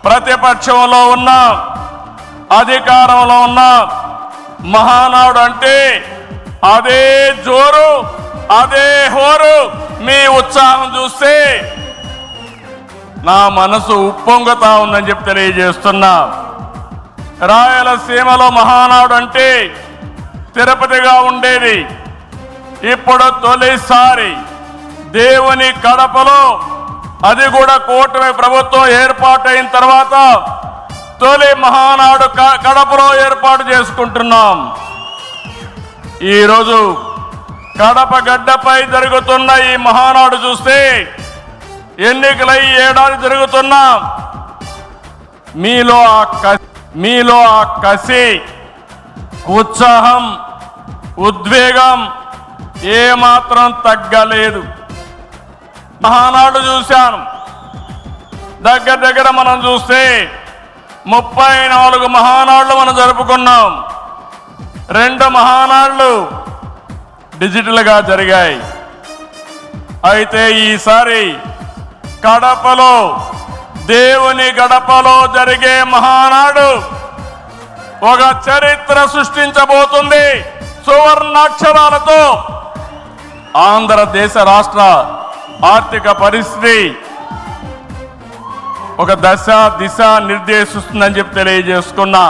ప్రతిపక్షంలో ఉన్న అధికారంలో ఉన్న మహానాడు అంటే అదే జోరు అదే హోరు. మీ ఉత్సాహం చూస్తే నా మనసు ఉప్పొంగుతా ఉందని చెప్పి తెలియజేస్తున్నా. రాయలసీమలో మహానాడు అంటే తిరుపతిగా ఉండేది. ఇప్పుడు తొలిసారి దేవుని కడపలో, అది కూడా కూటమి ప్రభుత్వం ఏర్పాటైన తర్వాత తొలి మహానాడు కడపలో ఏర్పాటు చేసుకుంటున్నాం. ఈరోజు కడప గడ్డపై జరుగుతున్న ఈ మహానాడు చూస్తే ఎన్నికలై ఏడాది జరుగుతున్నా మీలో ఆ కసి, ఉత్సాహం, ఉద్వేగం ఏమాత్రం తగ్గలేదు. మహానాడు చూశాను. దగ్గర మనం చూస్తే 34 మహానాడులు మనం జరుపుకున్నాం. 2 మహానాడులు డిజిటల్గా జరిగాయి. అయితే ఈసారి కడపలో, దేవుని గడపలో జరిగే మహానాడు ఒక చరిత్ర సృష్టించబోతుంది. సువర్ణాక్షరాలతో ఆంధ్రదేశ రాష్ట్ర ఆర్థిక పరిస్థితి ఒక దిశ నిర్దేశిస్తుందని చెప్పి తెలియజేసుకున్నా.